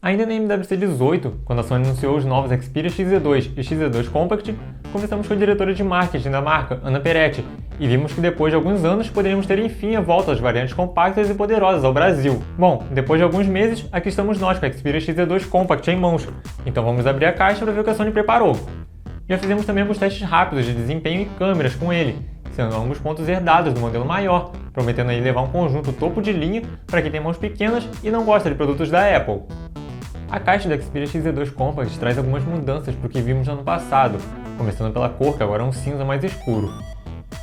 Ainda na MWC18, quando a Sony anunciou os novos Xperia XZ2 e XZ2 Compact, conversamos com a diretora de marketing da marca, Ana Peretti, e vimos que depois de alguns anos poderíamos ter enfim a volta das variantes compactas e poderosas ao Brasil. Bom, depois de alguns meses, aqui estamos nós com a Xperia XZ2 Compact em mãos, então vamos abrir a caixa para ver o que a Sony preparou. Já fizemos também alguns testes rápidos de desempenho e câmeras com ele, sendo ambos pontos herdados do modelo maior, prometendo aí levar um conjunto topo de linha para quem tem mãos pequenas e não gosta de produtos da Apple. A caixa da Xperia XZ2 Compact traz algumas mudanças para o que vimos no ano passado, começando pela cor, que agora é um cinza mais escuro.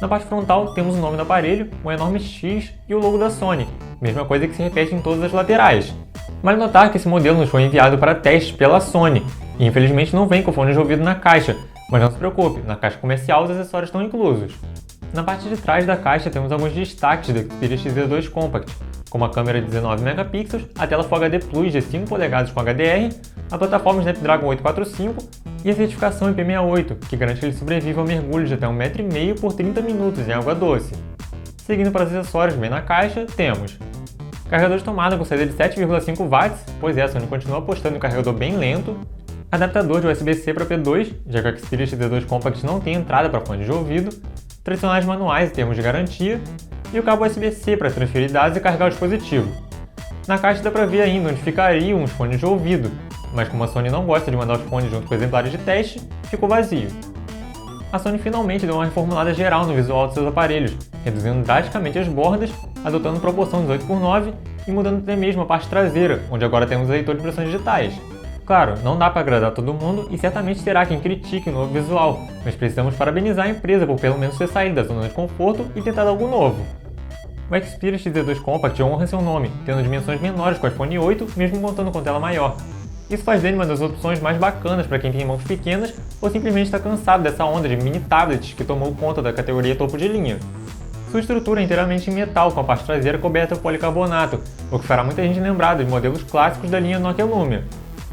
Na parte frontal temos o nome do aparelho, um enorme X e o logo da Sony, mesma coisa que se repete em todas as laterais. Vale notar que esse modelo nos foi enviado para teste pela Sony, e infelizmente não vem com fone de ouvido na caixa, mas não se preocupe, na caixa comercial os acessórios estão inclusos. Na parte de trás da caixa temos alguns destaques da Xperia XZ2 Compact, como a câmera de 19 megapixels, a tela Full HD Plus de 5 polegadas com HDR, a plataforma Snapdragon 845 e a certificação IP68, que garante que ele sobreviva ao mergulho de até 1,5 m por 30 minutos em água doce. Seguindo para os acessórios, bem na caixa, temos carregador de tomada com saída de 7,5 watts, pois a Sony continua apostando em um carregador bem lento, adaptador de USB-C para P2, já que a Xperia XZ2 Compact não tem entrada para fone de ouvido, tradicionais manuais em termos de garantia, e o cabo USB-C para transferir dados e carregar o dispositivo. Na caixa dá para ver ainda onde ficariam os fones de ouvido, mas como a Sony não gosta de mandar os fones junto com exemplares de teste, ficou vazio. A Sony finalmente deu uma reformulada geral no visual dos seus aparelhos, reduzindo drasticamente as bordas, adotando proporção 18:9 e mudando até mesmo a parte traseira, onde agora temos leitor de impressões digitais. Claro, não dá para agradar todo mundo e certamente terá quem critique o novo visual, mas precisamos parabenizar a empresa por pelo menos ter saído da zona de conforto e tentado algo novo. O Xperia XZ2 Compact honra seu nome, tendo dimensões menores com o iPhone 8, mesmo contando com tela maior. Isso faz dele uma das opções mais bacanas para quem tem mãos pequenas ou simplesmente está cansado dessa onda de mini tablets que tomou conta da categoria topo de linha. Sua estrutura é inteiramente em metal, com a parte traseira coberta por policarbonato, o que fará muita gente lembrar dos modelos clássicos da linha Nokia Lumia.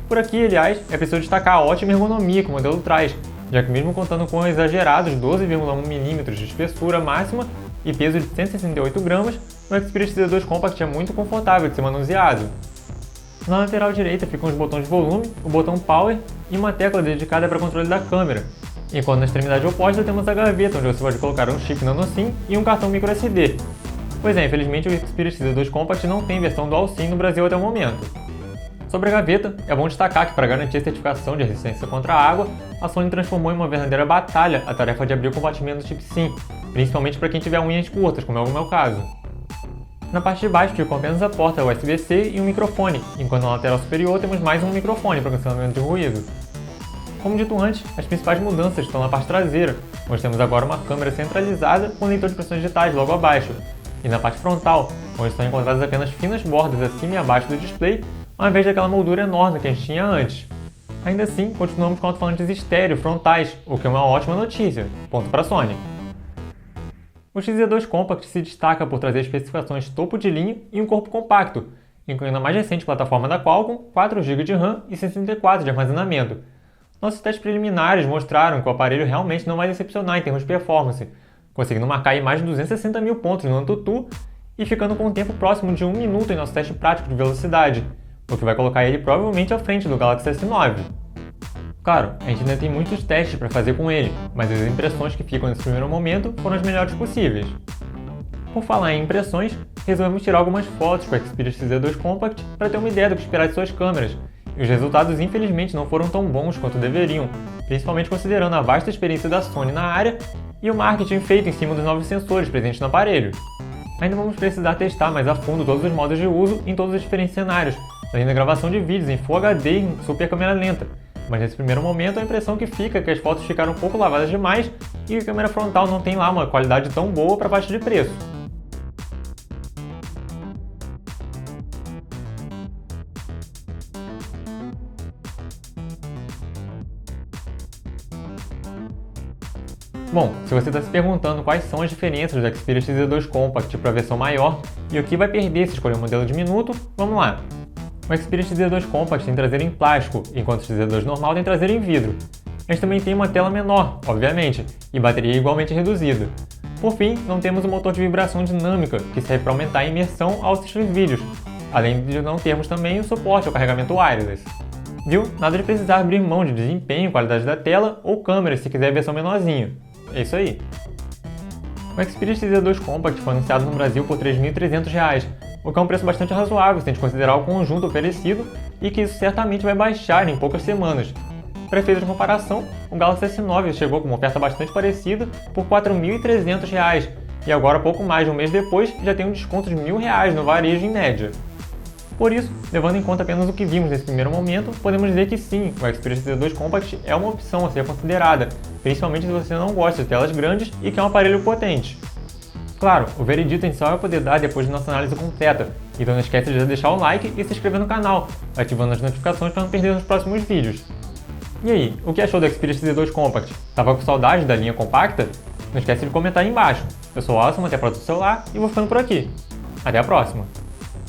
Por aqui, aliás, é preciso destacar a ótima ergonomia que o modelo traz, já que mesmo contando com exagerados 12,1 mm de espessura máxima e peso de 168 gramas, o Xperia XZ2 Compact é muito confortável de ser manuseado. Na lateral direita ficam os botões de volume, o botão Power e uma tecla dedicada para controle da câmera, enquanto na extremidade oposta temos a gaveta, onde você pode colocar um chip nano SIM e um cartão microSD. Pois é, infelizmente o Xperia XZ2 Compact não tem versão Dual SIM no Brasil até o momento. Sobre a gaveta, é bom destacar que para garantir a certificação de resistência contra a água, a Sony transformou em uma verdadeira batalha a tarefa de abrir o compartimento do chip SIM, principalmente para quem tiver unhas curtas, como é o meu caso. Na parte de baixo ficam apenas a porta USB-C e um microfone, enquanto na lateral superior temos mais um microfone para cancelamento de ruído. Como dito antes, as principais mudanças estão na parte traseira, onde temos agora uma câmera centralizada com leitor de impressões digitais logo abaixo, e na parte frontal, onde estão encontradas apenas finas bordas acima e abaixo do display, ao invés daquela moldura enorme que a gente tinha antes. Ainda assim, continuamos com alto-falantes estéreo frontais, o que é uma ótima notícia. Ponto para a Sony. O XZ2 Compact se destaca por trazer especificações topo de linha e um corpo compacto, incluindo a mais recente plataforma da Qualcomm, 4 GB de RAM e 64 de armazenamento. Nossos testes preliminares mostraram que o aparelho realmente não vai decepcionar em termos de performance, conseguindo marcar aí mais de 260 mil pontos no AnTuTu e ficando com um tempo próximo de 1 minuto em nosso teste prático de velocidade, o que vai colocar ele provavelmente à frente do Galaxy S9. Claro, a gente ainda tem muitos testes para fazer com ele, mas as impressões que ficam nesse primeiro momento foram as melhores possíveis. Por falar em impressões, resolvemos tirar algumas fotos com a Xperia XZ2 Compact para ter uma ideia do que esperar de suas câmeras, e os resultados infelizmente não foram tão bons quanto deveriam, principalmente considerando a vasta experiência da Sony na área e o marketing feito em cima dos novos sensores presentes no aparelho. Ainda vamos precisar testar mais a fundo todos os modos de uso em todos os diferentes cenários, além da gravação de vídeos em Full HD e em super câmera lenta, mas nesse primeiro momento a impressão que fica é que as fotos ficaram um pouco lavadas demais e que a câmera frontal não tem lá uma qualidade tão boa para faixa de preço. Bom, se você está se perguntando quais são as diferenças do Xperia XZ2 Compact para a versão maior e o que vai perder se escolher o modelo diminuto, vamos lá! O Xperia XZ2 Compact tem traseira em plástico, enquanto o XZ2 normal tem traseira em vidro. Mas também tem uma tela menor, obviamente, e bateria igualmente reduzida. Por fim, não temos o motor de vibração dinâmica, que serve para aumentar a imersão ao assistir os vídeos, além de não termos também o suporte ao carregamento wireless. Viu? Nada de precisar abrir mão de desempenho, qualidade da tela ou câmera se quiser a versão menorzinha. É isso aí. O Xperia XZ2 Compact foi anunciado no Brasil por R$ 3.300, o que é um preço bastante razoável se a gente considerar o conjunto oferecido e que isso certamente vai baixar em poucas semanas. Para efeito de comparação, o Galaxy S9 chegou com uma oferta bastante parecida por R$ 4.300 e agora, pouco mais de um mês depois, já tem um desconto de R$ 1.000 no varejo em média. Por isso, levando em conta apenas o que vimos nesse primeiro momento, podemos dizer que sim, o Xperia XZ2 Compact é uma opção a ser considerada, principalmente se você não gosta de telas grandes e quer um aparelho potente. Claro, o veredito a gente só vai poder dar depois de nossa análise completa, então não esquece de deixar o like e se inscrever no canal, ativando as notificações para não perder os próximos vídeos. E aí, o que achou do Xperia XZ2 Compact? Tava com saudade da linha compacta? Não esquece de comentar aí embaixo. Eu sou o Alisson, até a próxima celular e vou ficando por aqui. Até a próxima!